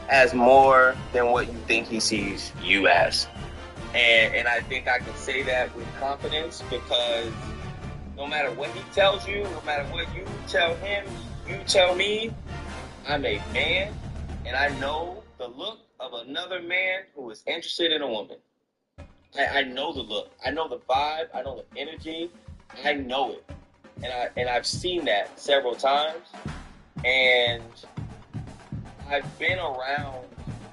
as more than what you think he sees you as. And I think I can say that with confidence because no matter what he tells you, no matter what you tell him, you tell me, I'm a man, and I know the look of another man who is interested in a woman. I know the look. I know the vibe. I know the energy. I know it. And I've seen that several times. And I've been around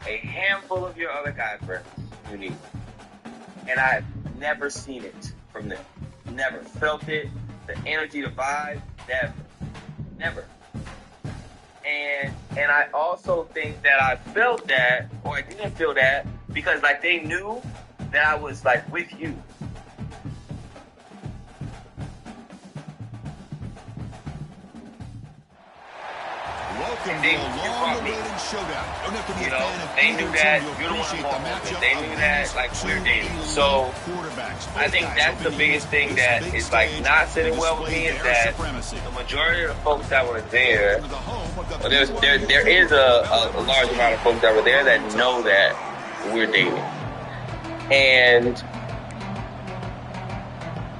a handful of your other guy friends, Unique. And I've never seen it from them. Never felt it. The energy, the vibe, never. And I also think that I felt that, or I didn't feel that, because like they knew that I was like with you. Welcome They, to a long-awaited showdown. Don't have to be you a know, fan of they knew either that team. you're You'll the one appreciate going the with matchup it. They of knew that these like we're two dating. elite So quarterbacks. I think that's the biggest thing that is like not sitting well with me is that the majority of the folks that were there, well, there is a large amount of folks that were there that know that we're dating. And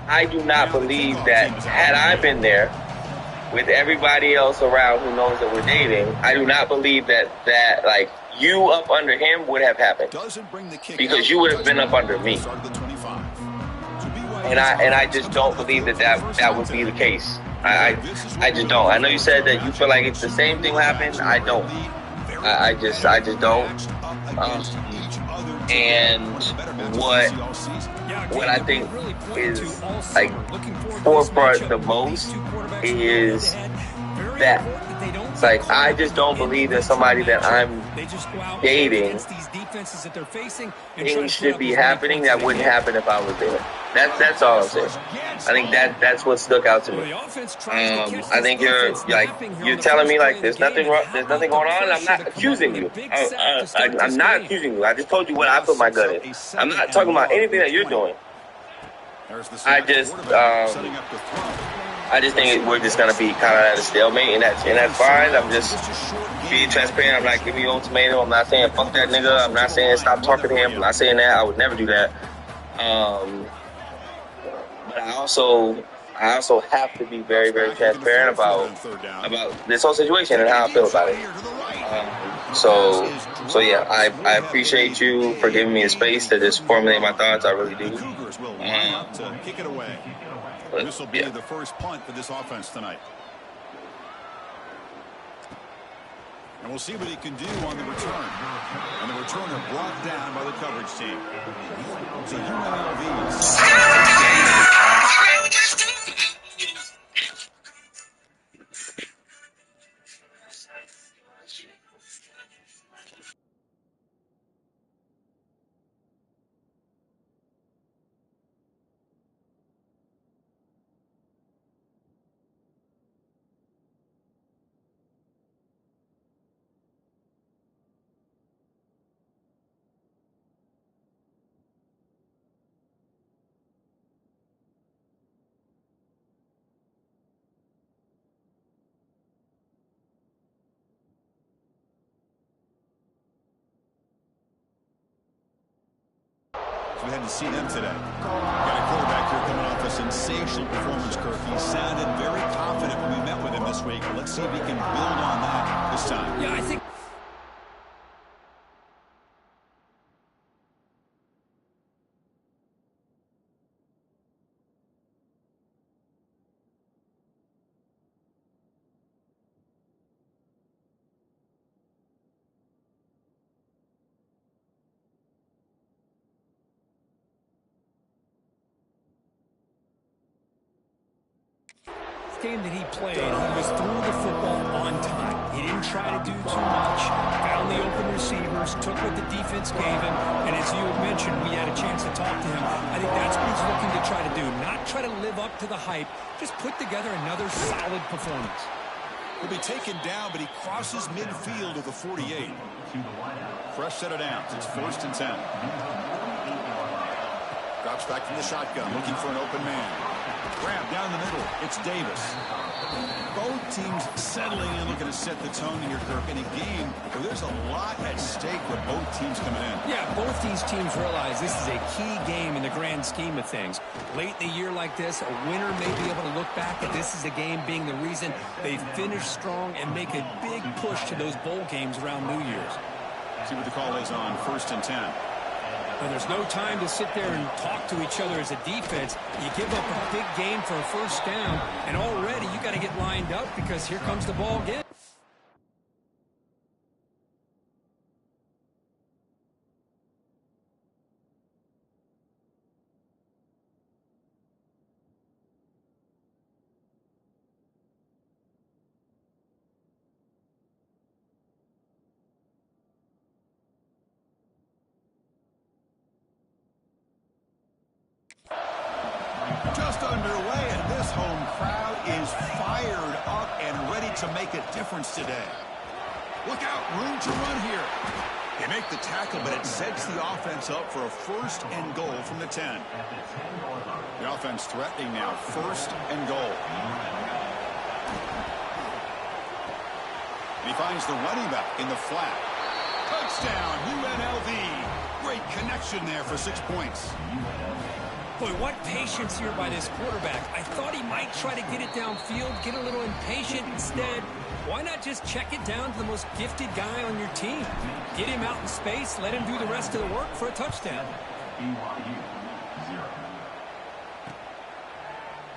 I do not believe that had I been there with everybody else around who knows that we're dating, I do not believe that like you up under him would have happened because you would have been up under me. And I just don't believe that would be the case. I just don't. I know you said that you feel like it's the same thing will happen. I don't. I just don't. And what I think is like forefront the most is that it's like I just don't believe that somebody that I'm dating things should be happening that wouldn't happen if I was there. That's all I'm saying. I think that's what stuck out to me. I think you're telling me like there's nothing going on. I'm not accusing you. I'm not accusing you. I just told you what I put my gut in. I'm not talking about anything that you're doing. I just think we're just gonna be kind of at a stalemate, and that's fine. I'm just being transparent. I'm not giving you ultimatum. I'm not saying fuck that nigga. I'm not saying stop talking to him. I'm not saying that. I would never do that. But I also have to be very, very transparent about this whole situation and how I feel about it. So yeah, I appreciate you for giving me the space to just formulate my thoughts. I really do. Kick it away. This will be the first punt for this offense tonight. And we'll see what he can do on the return. And the returner brought down by the coverage team. So we had to see them today. Got a quarterback here coming off a sensational performance, Kirk. He sounded very confident when we met with him this week. Let's see if he can build on that this time. Yeah, I think. Game that he played, he was through the football on time. He didn't try to do too much, found the open receivers, took what the defense gave him, and as you had mentioned, we had a chance to talk to him. I think that's what he's looking to try to do, not try to live up to the hype, just put together another solid performance. He'll be taken down, but he crosses midfield of the 48. Fresh set of downs. It's 1st and 10. Drops back from the shotgun, looking for an open man. Grab down the middle. It's Davis. Both teams settling in, looking to set the tone here, Kirk, in a game where there's a lot at stake with both teams coming in. Yeah, both these teams realize this is a key game in the grand scheme of things. Late in the year like this, a winner may be able to look back at this as a game being the reason they finish strong and make a big push to those bowl games around New Year's. See what the call is on 1st and 10. Well, there's no time to sit there and talk to each other as a defense. You give up a big game for a first down, and already you got to get lined up because here comes the ball again. Just underway, and this home crowd is fired up and ready to make a difference today. Look out, room to run here. They make the tackle, but it sets the offense up for a 1st and goal from the 10. The offense threatening now, 1st and goal. And he finds the running back in the flat. Touchdown, UNLV. Great connection there for 6 points. Boy, what patience here by this quarterback. I thought he might try to get it downfield, get a little impatient. Instead, why not just check it down to the most gifted guy on your team? Get him out in space, let him do the rest of the work for a touchdown.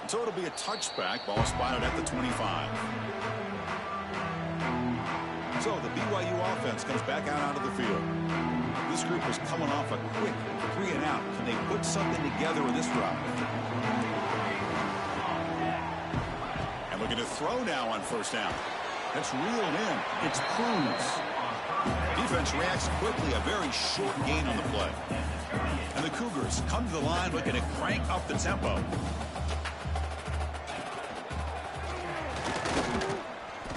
So it'll be a touchback. Ball spotted at the 25. So the BYU offense comes back out onto the field. This group is coming off a quick 3 and out. Can they put something together with this drive? And looking to throw now on 1st down. That's reeled in. It's Cruz. Defense reacts quickly. A very short gain on the play. And the Cougars come to the line looking to crank up the tempo.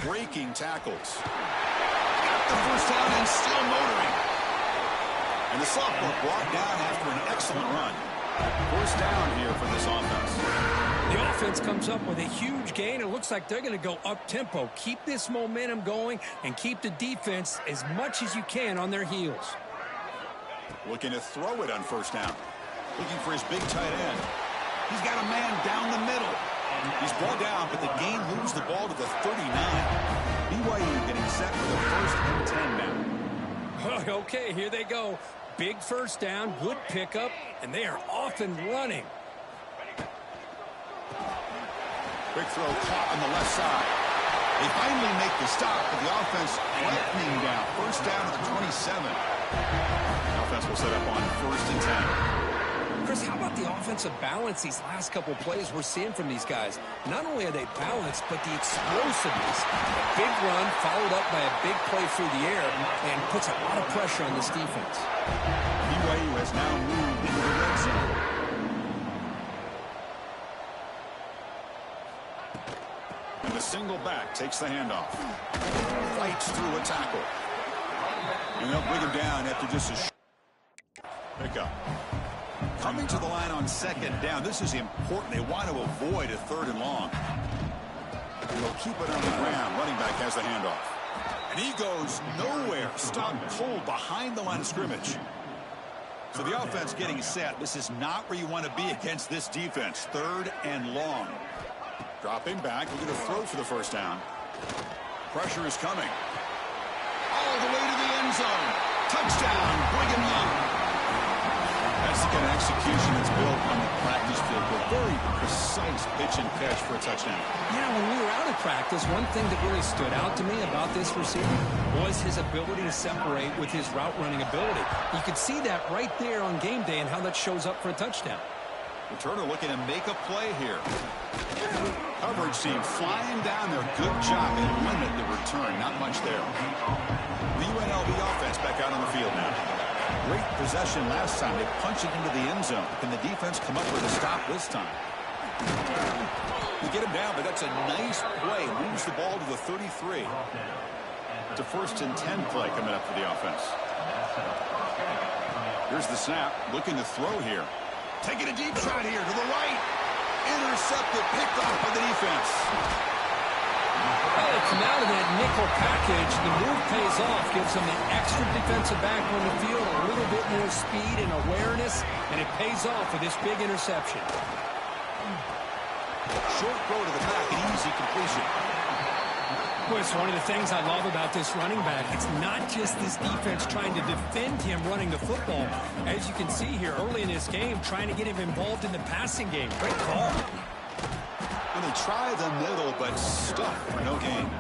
Breaking tackles. Got the 1st down and still motoring. And the sophomore brought down after an excellent run. 1st down here for this offense. The offense comes up with a huge gain. It looks like they're going to go up-tempo. Keep this momentum going and keep the defense as much as you can on their heels. Looking to throw it on 1st down. Looking for his big tight end. He's got a man down the middle. He's brought down, but the gain moves the ball to the 39. BYU getting set for the 1st and 10 now. Okay, here they go. Big 1st down, good pickup, and they are off and running. Quick throw caught on the left side. They finally make the stop, but the offense threatening down. 1st down at the 27. The offense will set up on 1st and 10. Chris, how about the offensive balance these last couple plays we're seeing from these guys? Not only are they balanced, but the explosiveness. A big run followed up by a big play through the air and puts a lot of pressure on this defense. BYU has now moved into the red zone. And the single back takes the handoff. Fights through a tackle. And they'll bring him down after just a pickup. Coming to the line on 2nd down. This is important. They want to avoid a 3rd and long. They'll keep it on the ground. Running back has the handoff. And he goes nowhere. Stopped cold behind the line of scrimmage. So the offense getting set. This is not where you want to be against this defense. 3rd and long. Dropping back. We're going to throw for the 1st down. Pressure is coming. All the way to the end zone. Touchdown, Brigham Young. That's the kind of execution that's built on the practice field. A very precise pitch and catch for a touchdown. Yeah, when we were out of practice, one thing that really stood out to me about this receiver was his ability to separate with his route running ability. You could see that right there on game day and how that shows up for a touchdown. Returner looking to make a play here. Coverage team flying down there. Good job and limit the return. Not much there. The UNLV offense back out on the field now. Great possession last time. They punch it into the end zone. Can the defense come up with a stop this time? You get him down, but that's a nice play. Moves the ball to the 33. It's a 1st and 10 play coming up for the offense. Here's the snap. Looking to throw here. Taking a deep shot here to the right. Intercepted, picked off by the defense. Well, they come out of that nickel package. The move pays off, gives them an extra defensive back on the field, a little bit more speed and awareness, and it pays off with this big interception. Short throw to the back, an easy completion. Well, it's one of the things I love about this running back. It's not just this defense trying to defend him running the football. As you can see here early in this game, trying to get him involved in the passing game. Great call. And they try the middle, but stuck for no gain.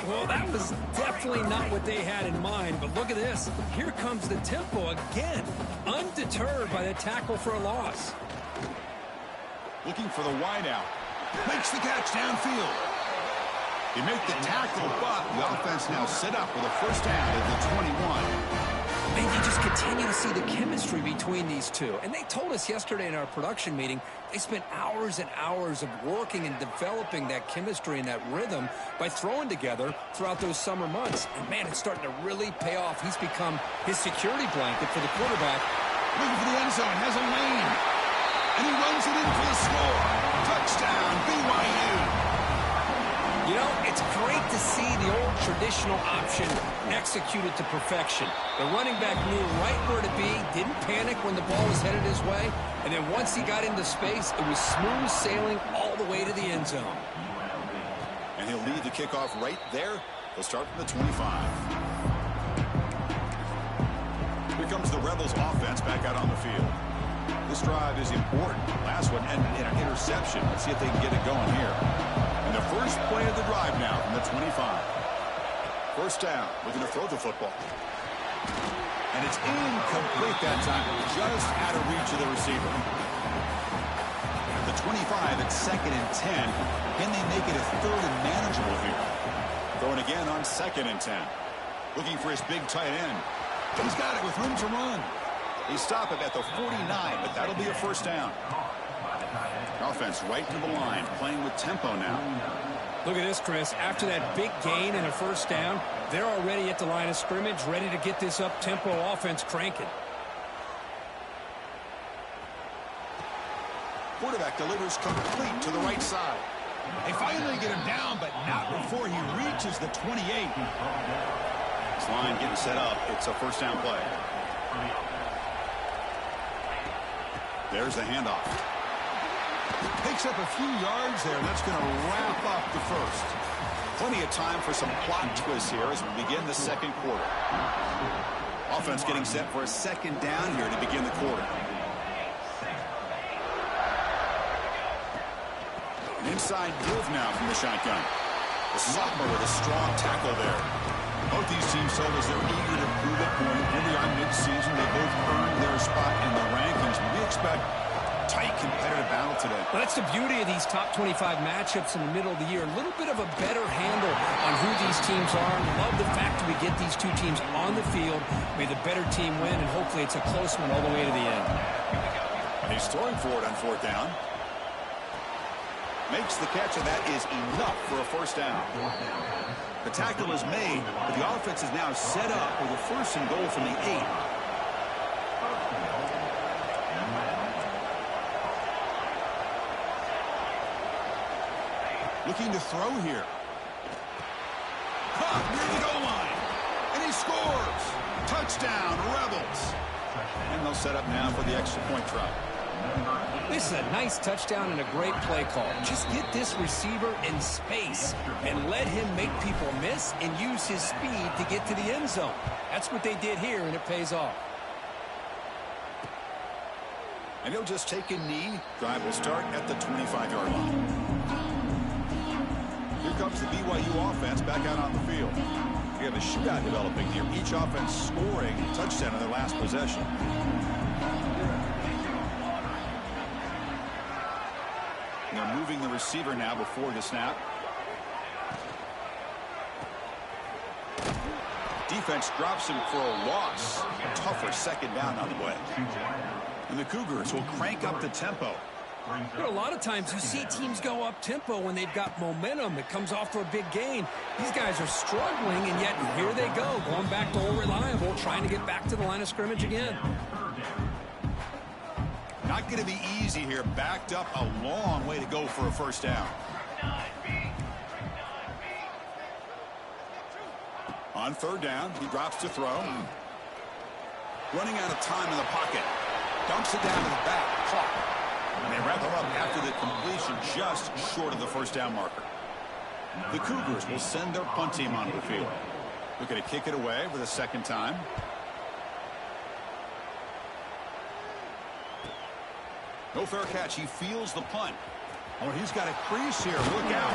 Well, that was definitely not what they had in mind, but look at this. Here comes the tempo again, undeterred by the tackle for a loss. Looking for the wideout. Makes the catch downfield. They make the tackle, but the offense now set up with a first down at the 21. Man, you just continue to see the chemistry between these two. And they told us yesterday in our production meeting, they spent hours and hours of working and developing that chemistry and that rhythm by throwing together throughout those summer months. And, man, it's starting to really pay off. He's become his security blanket for the quarterback. Looking for the end zone, has a lane. And he runs it in for the score. Touchdown, BYU. You know, it's great to see the old traditional option executed to perfection. The running back knew right where to be, didn't panic when the ball was headed his way, and then once he got into space, it was smooth sailing all the way to the end zone. And he'll lead the kickoff right there. He'll start from the 25. Here comes the Rebels offense back out on the field. This drive is important. Last one ended in an interception. Let's see if they can get it going here. And the first play of the drive now from the 25. First down. Looking to throw the football. And it's incomplete that time. Just out of reach of the receiver. The 25 at 2nd and 10. Can they make it a 3rd and manageable here? Throwing again on 2nd and 10. Looking for his big tight end. He's got it with room to run. He stopped it at the 49, but that'll be a first down. Offense right to the line, playing with tempo now. Look at this, Chris. After that big gain and a first down, they're already at the line of scrimmage, ready to get this up-tempo offense cranking. Quarterback delivers complete to the right side. They finally get him down, but not before he reaches the 28. This line getting set up. It's a first down play. There's the handoff. Picks up a few yards there, and that's going to wrap up the first. Plenty of time for some plot twists here as we begin the second quarter. Offense getting set for a second down here to begin the quarter. An inside give now from the shotgun. The sophomore with a strong tackle there. Both these teams told us they're eager to prove it going early on mid-season. They both earned their spot in the rankings. We expect tight competitive battle today. Well, that's the beauty of these top 25 matchups in the middle of the year. A little bit of a better handle on who these teams are. Love the fact that we get these two teams on the field. May the better team win, and hopefully it's a close one all the way to the end. He's throwing for it on 4th down. Makes the catch, and that is enough for a first down. The tackle is made, but the offense is now set up with a 1st and goal from the 8. Looking to throw here. Caught near the goal line. And he scores. Touchdown, Rebels. And they'll set up now for the extra point try. This is a nice touchdown and a great play call. Just get this receiver in space and let him make people miss and use his speed to get to the end zone. That's what they did here, and it pays off. And he'll just take a knee. Drive will start at the 25-yard line. Here comes the BYU offense back out on the field. We have a shootout developing here. Each offense scoring a touchdown in their last possession. They're moving the receiver now before the snap. Defense drops him for a loss. A tougher second down on the way. And the Cougars will crank up the tempo. You know, a lot of times you see teams go up tempo when they've got momentum. It comes off for a big gain. These guys are struggling, and yet here they go, going back to old reliable, trying to get back to the line of scrimmage again. Not going to be easy here. Backed up a long way to go for a first down. On third down, he drops to throw. Running out of time in the pocket. Dumps it down to the back. Caught. And they wrap him up after the completion just short of the first down marker. The Cougars will send their punt team onto the field. Looking to kick it away for the second time. No fair catch. He feels the punt. Oh, he's got a crease here. Look out.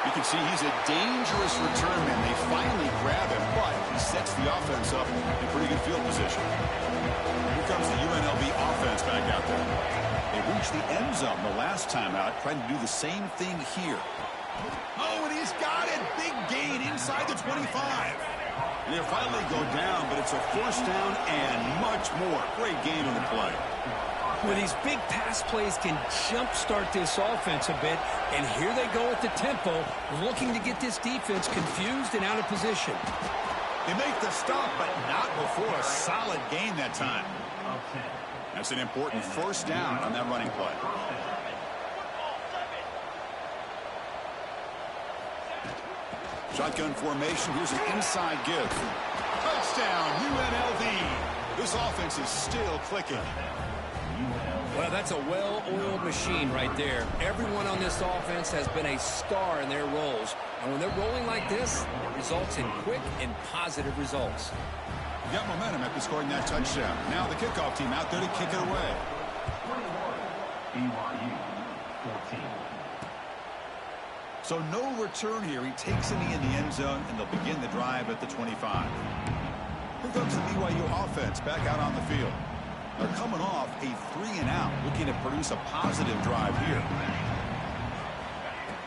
You can see he's a dangerous return man. They finally grab him, but he sets the offense up in pretty good field position. Here comes the UNLV offense back out there. They reached the end zone the last time out, trying to do the same thing here. Oh, and he's got it. Big gain inside the 25. They finally go down, but it's a first down and much more. Great game in the play. Well, these big pass plays can jumpstart this offense a bit, and here they go at the tempo, looking to get this defense confused and out of position. They make the stop, but not before a solid gain that time. That's an important first down on that running play. Shotgun formation. Here's an inside give. Touchdown, UNLV. This offense is still clicking. Well, that's a well-oiled machine right there. Everyone on this offense has been a star in their roles. And when they're rolling like this, it results in quick and positive results. You got momentum after scoring that touchdown. Now the kickoff team out there to kick it away. So no return here. He takes it in the end zone, and they'll begin the drive at the 25. Here comes the BYU offense back out on the field. They're coming off a 3-and-out, looking to produce a positive drive here.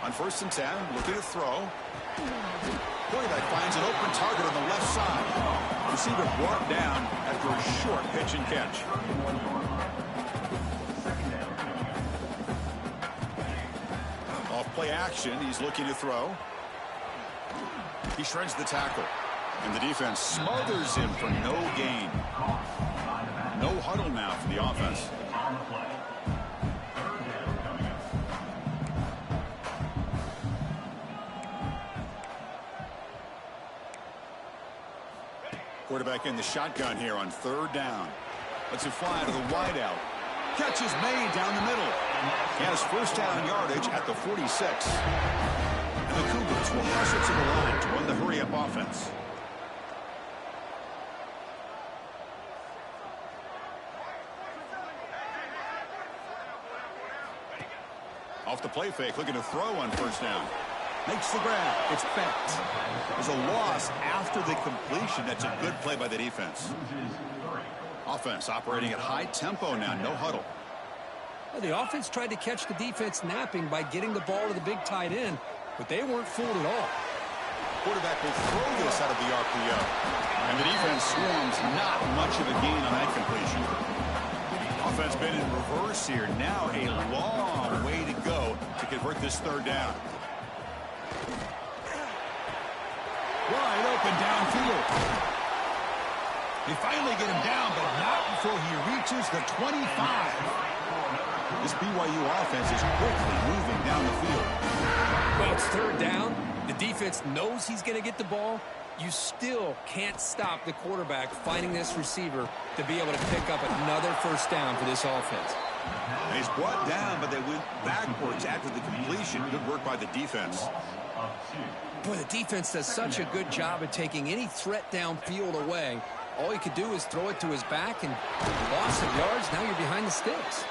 On 1st and 10, looking to throw. Quarterback finds an open target on the left side. Receiver brought down after a short pitch and catch. Off play action, he's looking to throw. He shreds the tackle. And the defense smothers him for no gain. No huddle now for the offense. Quarterback in the shotgun here on 3rd down. Lets it fly to the wideout. Catch is made down the middle. He has first down yardage at the 46. And the Cougars will hustle to the line to run the hurry-up offense. Off the play fake, looking to throw on 1st down. Makes the grab. It's bent. There's a loss after the completion. That's a good play by the defense. Offense operating at high tempo now. No huddle. Well, the offense tried to catch the defense napping by getting the ball to the big tight end, but they weren't fooled at all. Quarterback will throw this out of the RPO. And the defense swarms. Not much of a gain on that completion. Offense been in reverse here. Now a long way to go to convert this 3rd down. Wide open downfield. They finally get him down, but not before he reaches the 25. This BYU offense is quickly moving down the field. Well, it's 3rd down. The defense knows he's going to get the ball. You still can't stop the quarterback finding this receiver to be able to pick up another first down for this offense. And he's brought down, but they went backwards after the completion. Good work by the defense. Boy, the defense does such a good job of taking any threat downfield away. All he could do is throw it to his back, and loss of yards, now you're behind the sticks.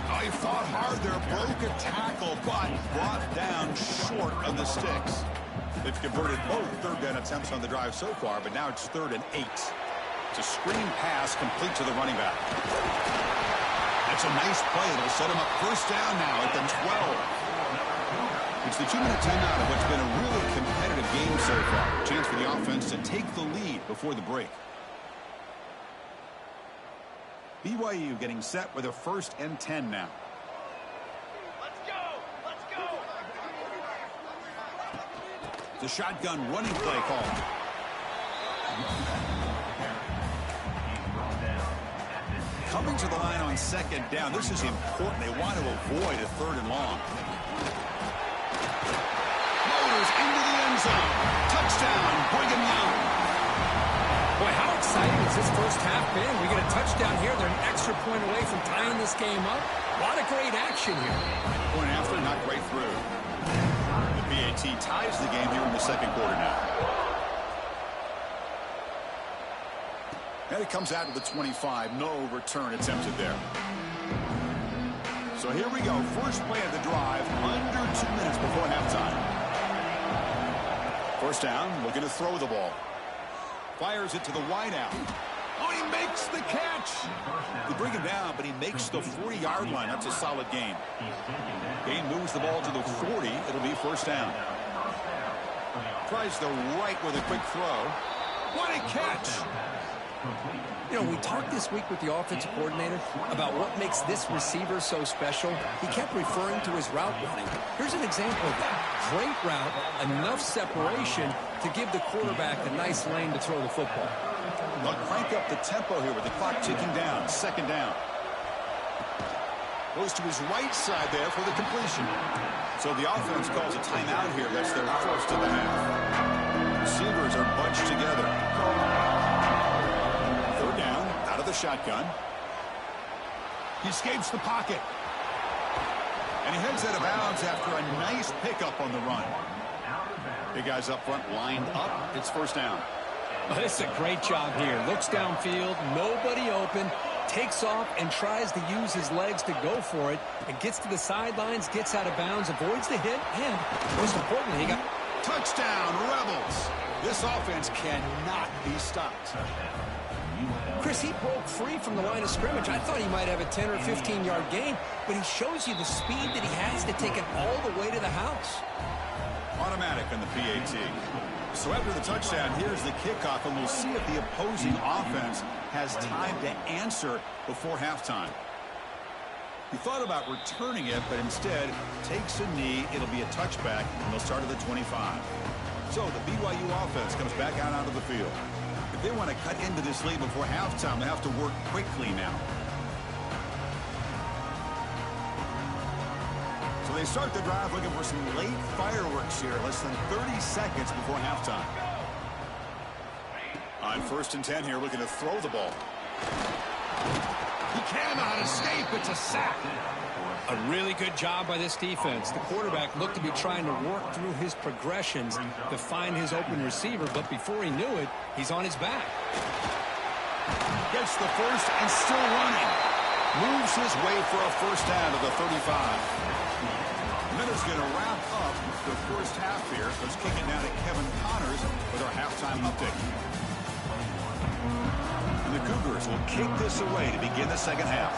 Oh, he fought hard there, broke a tackle, but brought down short of the sticks. They've converted both 3rd down attempts on the drive so far, but now it's 3rd and 8. It's a screen pass complete to the running back. That's a nice play. It'll set him up first down now at the 12. It's the 2-minute timeout of what's been a really competitive game so far. Chance for the offense to take the lead before the break. BYU getting set with a 1st and 10 now. The shotgun running play call. Coming Coming to the line on second down. This is important. They want to avoid a 3rd and long. Motors into the end zone. Touchdown, Brigham Young. Boy, how exciting has this first half been? We get a touchdown here. They're an extra point away from tying this game up. A lot of great action here. Point after, not great through. The PAT ties the game here in the second quarter now. And it comes out to the 25. No return attempted there. So here we go. First play of the drive. Under 2 minutes before halftime. First down. Looking to throw the ball. Fires it to the wideout. Oh, he makes the catch. They bring him down, but he makes the 40-yard line. That's a solid gain. Gain moves the ball to the 40. It'll be first down. Tries the right with a quick throw. What a catch. You know, we talked this week with the offensive coordinator about what makes this receiver so special. He kept referring to his route running. Here's an example of that. Great route, enough separation to give the quarterback a nice lane to throw the football. They'll crank up the tempo here with the clock ticking down. Second down. Goes to his right side there for the completion. So the offense calls a timeout here. That's their first of the half. Receivers are bunched together. Third down, out of the shotgun. He escapes the pocket. And he heads out of bounds after a nice pickup on the run. Big guys up front lined up. It's first down. Oh, this is a great job here. Looks downfield, nobody open, takes off and tries to use his legs to go for it, and gets to the sidelines, gets out of bounds, avoids the hit, and most importantly, he got... Touchdown, Rebels. This offense cannot be stopped. Chris, he broke free from the line of scrimmage. I thought he might have a 10 or 15-yard gain, but he shows you the speed that he has to take it all the way to the house. Automatic on the PAT. So after the touchdown, here's the kickoff, and we'll see if the opposing offense has time to answer before halftime. He thought about returning it, but instead takes a knee. It'll be a touchback, and they'll start at the 25. So the BYU offense comes back out onto the field. If they want to cut into this lead before halftime, they have to work quickly now. So they start the drive looking for some late fireworks here, less than 30 seconds before halftime. On 1st and 10 here, looking to throw the ball. He cannot escape. It's a sack. A really good job by this defense. The quarterback looked to be trying to work through his progressions to find his open receiver, but before he knew it, he's on his back. Gets the first and still running. Moves his way for a first down to the 35. Miller's going to wrap up the first half here. Let's kick it down to Kevin Connors with our halftime update. And the Cougars will kick this away to begin the second half.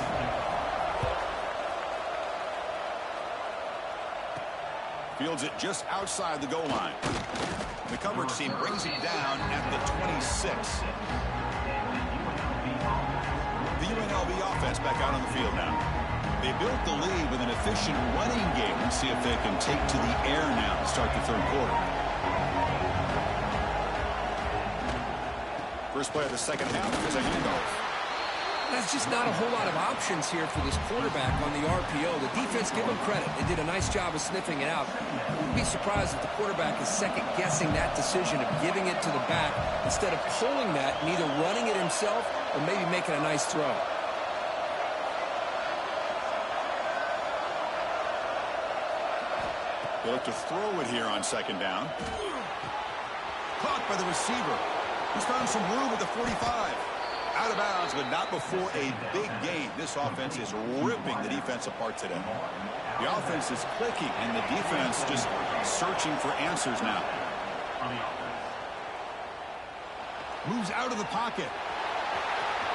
Fields it just outside the goal line. The coverage team brings him down at the 26. The UNLV offense back out on the field now. They built the lead with an efficient running game. Let's see if they can take to the air now to start the third quarter. First play of the second half is a handoff. That's just not a whole lot of options here for this quarterback on the RPO. The defense, give them credit. They did a nice job of sniffing it out. Wouldn't be surprised if the quarterback is second-guessing that decision of giving it to the back instead of pulling that and either running it himself or maybe making a nice throw. They look to throw it here on second down. Caught by the receiver. He's found some room at the 45. Out of bounds, but not before a big gain. This offense is ripping the defense apart today. The offense is clicking, and the defense just searching for answers now. Moves out of the pocket.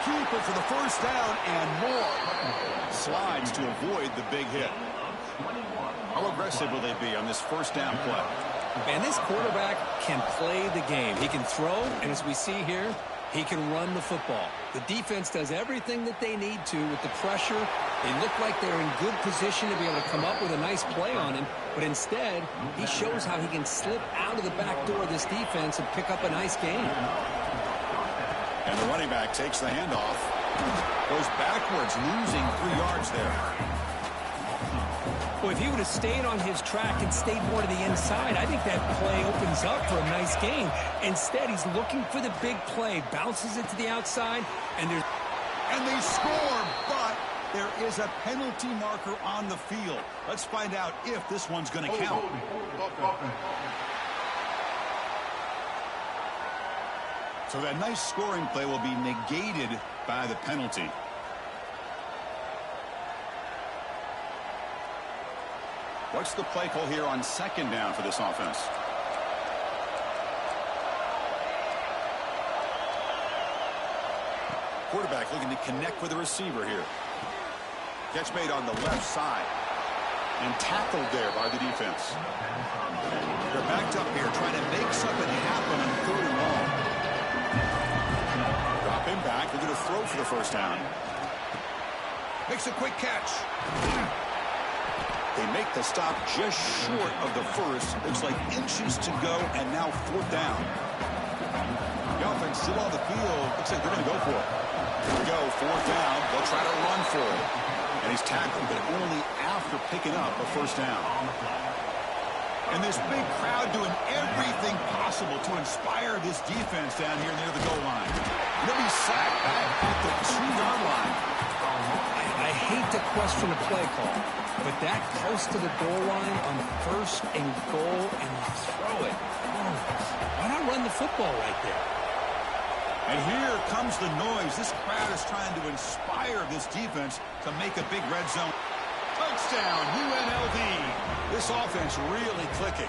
Keeper for the first down and more. Slides to avoid the big hit. How aggressive will they be on this first down play? And this quarterback can play the game. He can throw, and as we see here, he can run the football. The defense does everything that they need to with the pressure. They look like they're in good position to be able to come up with a nice play on him, but instead, he shows how he can slip out of the back door of this defense and pick up a nice gain. And the running back takes the handoff. Goes backwards, losing 3 yards there. Well, if he would have stayed on his track and stayed more to the inside, I think that play opens up for a nice gain. Instead, he's looking for the big play, bounces it to the outside, and they score, but there is a penalty marker on the field. Let's find out if this one's going to count. So that nice scoring play will be negated by the penalty. What's the play call here on 2nd down for this offense? Quarterback looking to connect with the receiver here. Catch made on the left side. And tackled there by the defense. They're backed up here trying to make something happen on 3rd and long. Drop him back. They're going to throw for the 1st down. Makes a quick catch. They make the stop just short of the 1st. Looks like inches to go, and now 4th down. The offense still on the field. Looks like they're going to go for it. Here we go, 4th down. They'll try to run for it. And he's tackled, but only after picking up a 1st down. And this big crowd doing everything possible to inspire this defense down here near the goal line. They'll be sacked back at the 2-yard line. I hate to question a play call, but that close to the goal line on 1st and goal, and you throw it. Oh, why not run the football right there? And here comes the noise. This crowd is trying to inspire this defense to make a big red zone. Touchdown, UNLV. This offense really clicking.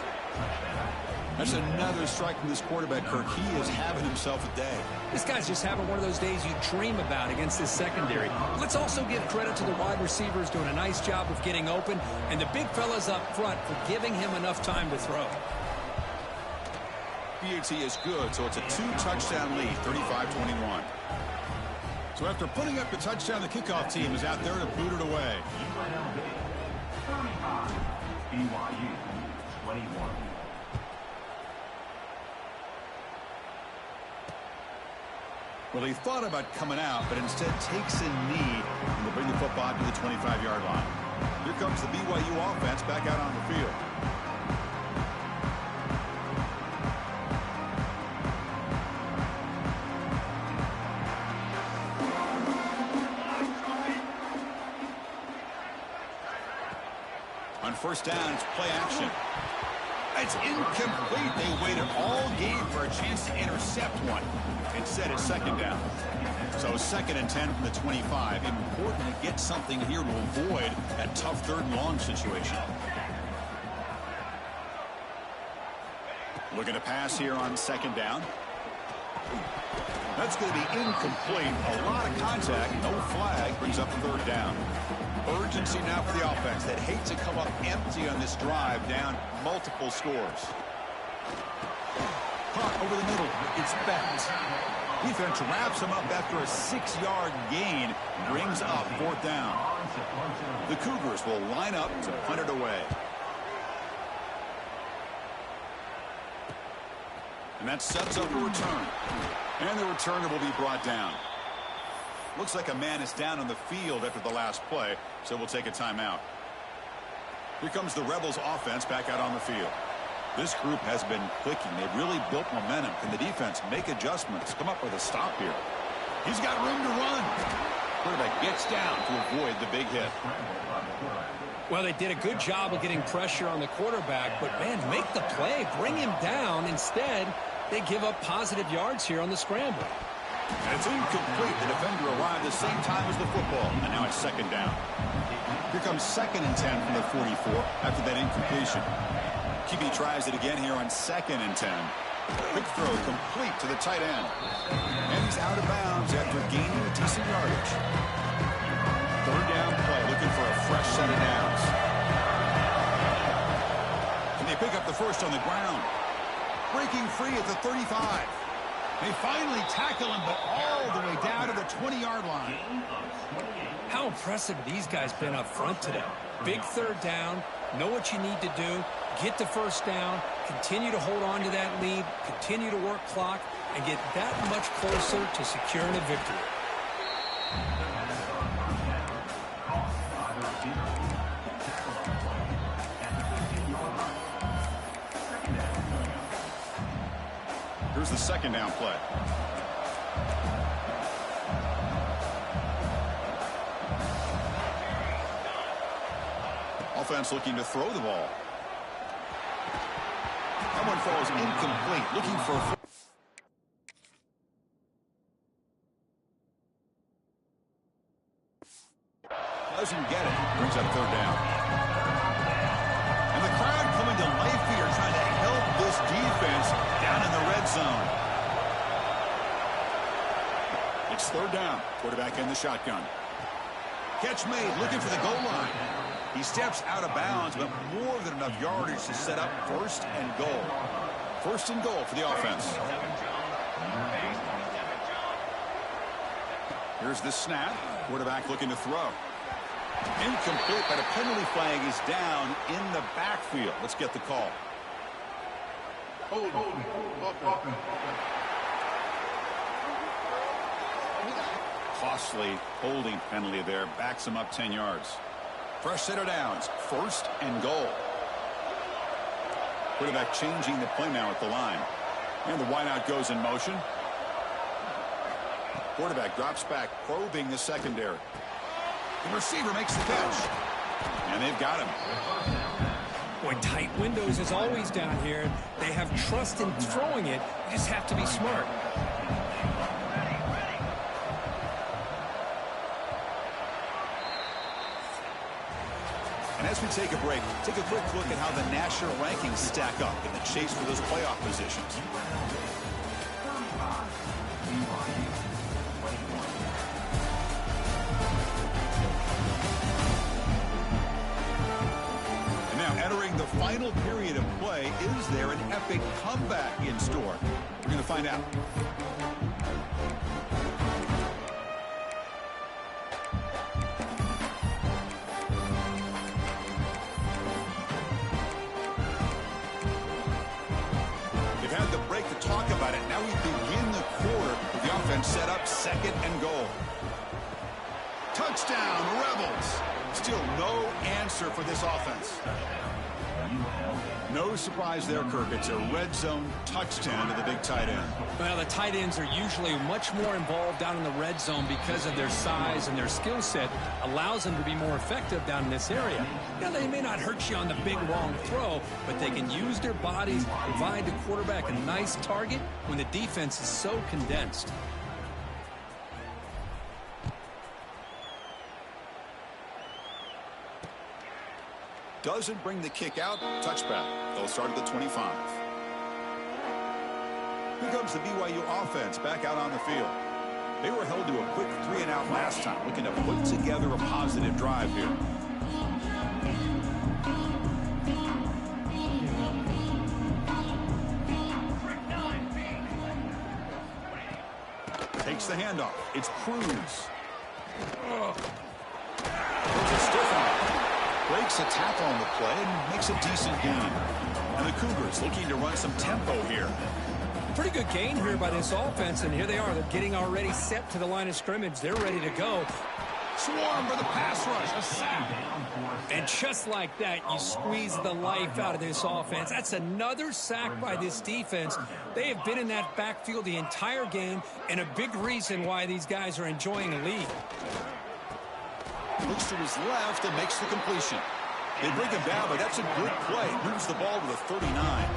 That's another strike from this quarterback, Kirk. He is having himself a day. This guy's just having one of those days you dream about against this secondary. Let's also give credit to the wide receivers doing a nice job of getting open, and the big fellas up front for giving him enough time to throw. BAT is good, so it's a 2-touchdown lead, 35-21. So after putting up the touchdown, the kickoff team is out there to boot it away. BYU 21. Well, he thought about coming out, but instead takes a knee and will bring the football to the 25-yard line. Here comes the BYU offense back out on the field. On 1st down, it's play action. It's incomplete. They waited all game for a chance to intercept one. Instead, it's 2nd down. So 2nd and 10 from the 25. Important to get something here to avoid that tough 3rd and long situation. Looking to pass here on 2nd down. That's going to be incomplete. A lot of contact. No flag. Brings up 3rd down. Urgency now for the offense that hates to come up empty on this drive, down multiple scores. Caught over the middle. It's bent. Defense wraps him up after a 6-yard gain. Brings up 4th down. The Cougars will line up to punt it away. And that sets up a return. And the returner will be brought down. Looks like a man is down on the field after the last play, so we'll take a timeout. Here comes the Rebels offense back out on the field. This group has been clicking. They've really built momentum. Can the defense make adjustments? Come up with a stop here. He's got room to run. Quarterback gets down to avoid the big hit. Well, they did a good job of getting pressure on the quarterback, but, man, make the play. Bring him down. Instead, they give up positive yards here on the scramble. And it's incomplete. The defender arrived the same time as the football, and now it's 2nd down. Here comes 2nd and 10 from the 44 after that incompletion. QB tries it again here on 2nd and 10. Quick throw complete to the tight end. And he's out of bounds after gaining a decent yardage. 3rd down play, looking for a fresh set of downs. And they pick up the 1st on the ground. Breaking free at the 35. They finally tackle him, but all the way down to the 20-yard line. How impressive these guys been up front today. Big 3rd down, know what you need to do, get the 1st down, continue to hold on to that lead, continue to work clock, and get that much closer to securing a victory. Here's the second down play. Offense looking to throw the ball. That one falls incomplete. Looking for a... Doesn't get it. Brings up third down. And the crowd coming to life here, trying to help this defense down in the red zone. It's third down. Quarterback in the shotgun. Catch made, looking for the goal line. He steps out of bounds, but more than enough yardage to set up first and goal. First and goal for the offense. Here's the snap. Quarterback looking to throw. Incomplete, but a penalty flag is down in the backfield. Let's get the call. Costly holding penalty there. Backs him up 10 yards. Fresh set of downs. First and goal. Quarterback changing the play now at the line. And the wideout goes in motion. Quarterback drops back, probing the secondary. The receiver makes the catch. And they've got him. Boy, tight windows is always down here. They have trust in throwing it. You just have to be smart. And as we take a break, take a quick look at how the national rankings stack up in the chase for those playoff positions. And now entering the final period of play, is there an epic comeback in store? We're going to find out. Set up second and goal. Touchdown, Rebels. Still no answer for this offense. No surprise there, Kirk. It's a red zone touchdown to the big tight end. Well, the tight ends are usually much more involved down in the red zone because of their size and their skill set allows them to be more effective down in this area. Now, they may not hurt you on the big wrong throw, but they can use their bodies, provide the quarterback a nice target when the defense is so condensed. Doesn't bring the kick out. Touchback. They'll start at the 25. Here comes the BYU offense back out on the field. They were held to a quick 3-and-out last time, looking to put together a positive drive here. Takes the handoff. It's Cruz. There's a stiff arm. Breaks a tackle on the play and makes a decent gain. And the Cougars looking to run some tempo here. Pretty good gain here by this offense, and here they are. They're getting already set to the line of scrimmage. They're ready to go. Swarm for the pass rush. A sack. And just like that, you squeeze the life out of this offense. That's another sack by this defense. They have been in that backfield the entire game, and a big reason why these guys are enjoying a lead. Looks to his left and makes the completion. They bring him down, but that's a good play. Moves the ball to the 39.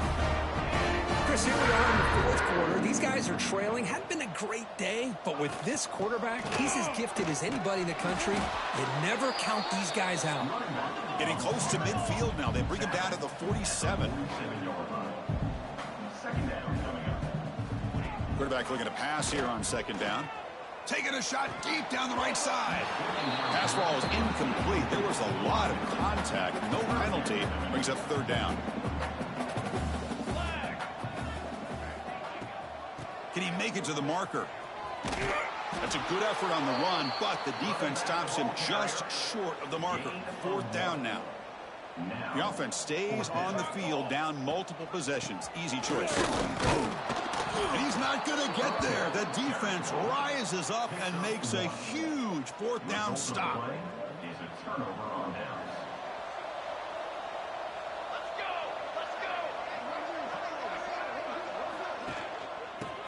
Chris, here we are in the fourth quarter. These guys are trailing. Hadn't been a great day, but with this quarterback, he's as gifted as anybody in the country. You never count these guys out. Getting close to midfield now. They bring him down to the 47. Quarterback looking to pass here on second down. Taking a shot deep down the right side. Pass ball is incomplete. There was a lot of contact. No penalty. Brings up third down. Can he make it to the marker? That's a good effort on the run, but the defense stops him just short of the marker. Fourth down now. The offense stays on the field, down multiple possessions. Easy choice. And he's not going to get there. The defense rises up and makes a huge fourth down stop.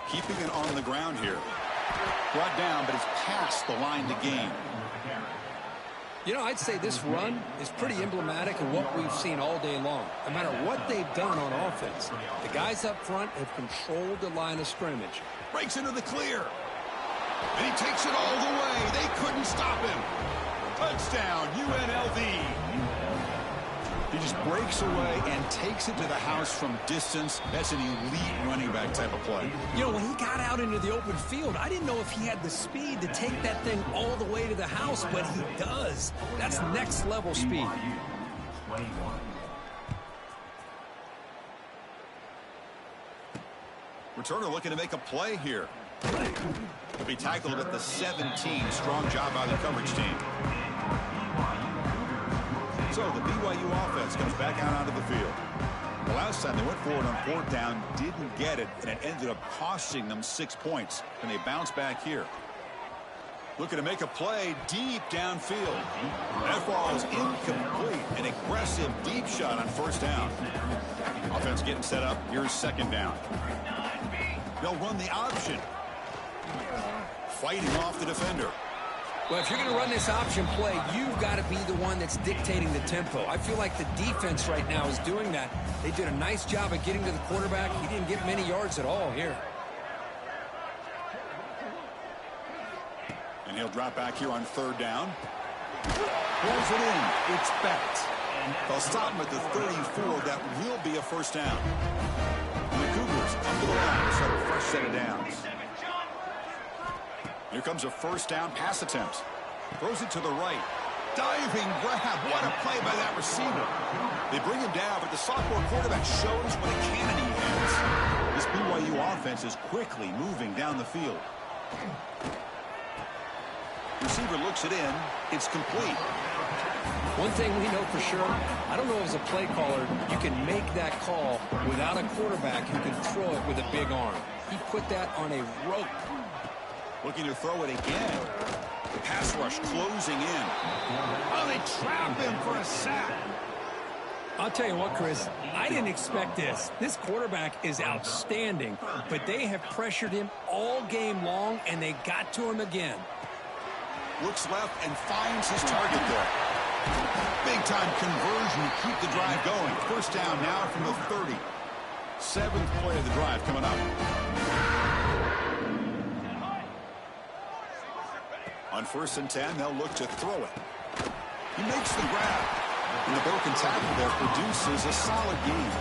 Keeping it on the ground here. Brought down, but it's past the line to gain. You know, I'd say this run is pretty emblematic of what we've seen all day long. No matter what they've done on offense, the guys up front have controlled the line of scrimmage. Breaks into the clear. And he takes it all the way. They couldn't stop him. Touchdown, UNLV. He just breaks away and takes it to the house from distance. That's an elite running back type of play. You know, when he got out into the open field, I didn't know if he had the speed to take that thing all the way to the house, but he does. That's next level speed. Returner looking to make a play here. He'll be tackled at the 17. Strong job by the coverage team. So the BYU offense comes back out onto the field. The last time they went forward on fourth down, didn't get it, and it ended up costing them 6 points. And they bounce back here. Looking to make a play deep downfield. That ball is incomplete. An aggressive deep shot on first down. Offense getting set up. Here's second down. They'll run the option. Fighting off the defender. Well, if you're going to run this option play, you've got to be the one that's dictating the tempo. I feel like the defense right now is doing that. They did a nice job of getting to the quarterback. He didn't get many yards at all here. And he'll drop back here on third down. Rolls it in. It's backed. They'll stop him at the 34. That will be a first down. And the Cougars come to the line to start a fresh set of downs. Here comes a first down pass attempt. Throws it to the right. Diving grab. What a play by that receiver. They bring him down, but the sophomore quarterback shows what a cannon he has. This BYU offense is quickly moving down the field. Receiver looks it in. It's complete. One thing we know for sure, I don't know as a play caller, you can make that call without a quarterback who can throw it with a big arm. He put that on a rope. Looking to throw it again. The pass rush closing in. Oh, they trap him for a sack. I'll tell you what, Chris, I didn't expect this. This quarterback is outstanding, but they have pressured him all game long, and they got to him again. Looks left and finds his target there. Big-time conversion to keep the drive going. First down now from the 30. Seventh play of the drive coming up. On first and 10, they'll look to throw it. He makes the grab. And the broken tackle there produces a solid gain.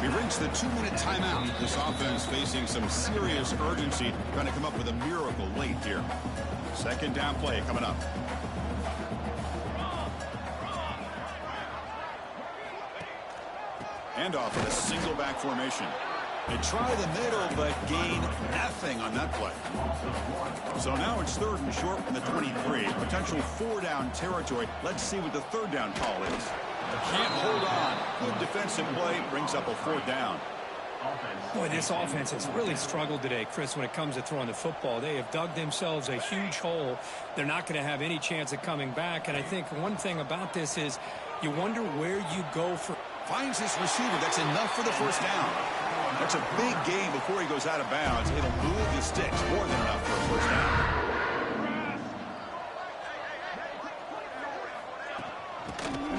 We reach the 2-minute timeout. This offense facing some serious urgency, trying to come up with a miracle late here. Second down play coming up. Handoff in a single back formation. They try the middle, but gain nothing on that play. So now it's third and short from the 23. Potential 4-down territory. Let's see what the third down call is. Can't hold on. Good defensive play. Brings up a fourth down. Boy, this offense has really struggled today, Chris, when it comes to throwing the football. They have dug themselves a huge hole. They're not going to have any chance of coming back. And I think one thing about this is you wonder where you go for. Finds this receiver. That's enough for the first down. That's a big gain before he goes out of bounds. It'll move the sticks. More than enough for a first down.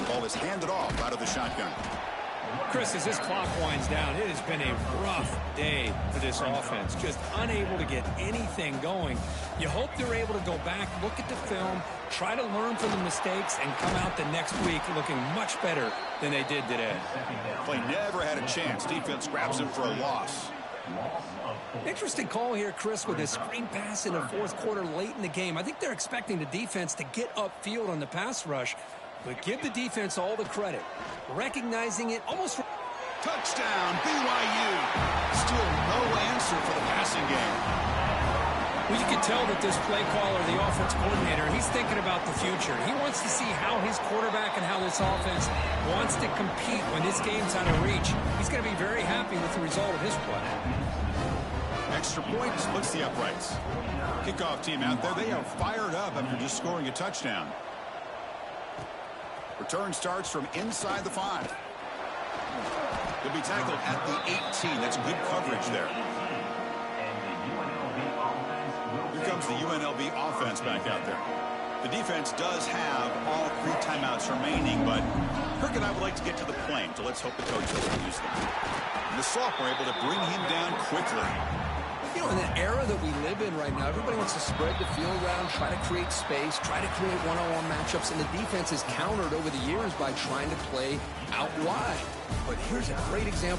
Ball is handed off out of the shotgun. Chris, as this clock winds down, it has been a rough day for this offense. Just unable to get anything going. You hope they're able to go back, look at the film, try to learn from the mistakes, and come out the next week looking much better than they did today. Play never had a chance. Defense grabs him for a loss. Interesting call here, Chris, with a screen pass in the fourth quarter late in the game. I think they're expecting the defense to get upfield on the pass rush, but give the defense all the credit. Recognizing it almost. Touchdown, BYU. Still no answer for the passing game. Well, you can tell that this play caller, the offense coordinator, he's thinking about the future. He wants to see how his quarterback and how this offense wants to compete when this game's out of reach. He's going to be very happy with the result of his play. Extra point splits the uprights. Kickoff team out there. They are fired up after just scoring a touchdown. Return starts from inside the 5. He'll be tackled at the 18. That's good coverage there. Here comes the UNLV offense back out there. The defense does have all 3 timeouts remaining, but Kirk and I would like to get to the plane, so let's hope the coach doesn't use them. And the sophomore able to bring him down quickly. You know, in the era that we live in right now, everybody wants to spread the field around, try to create space, try to create one-on-one matchups, and the defense is countered over the years by trying to play out wide. But here's a great example.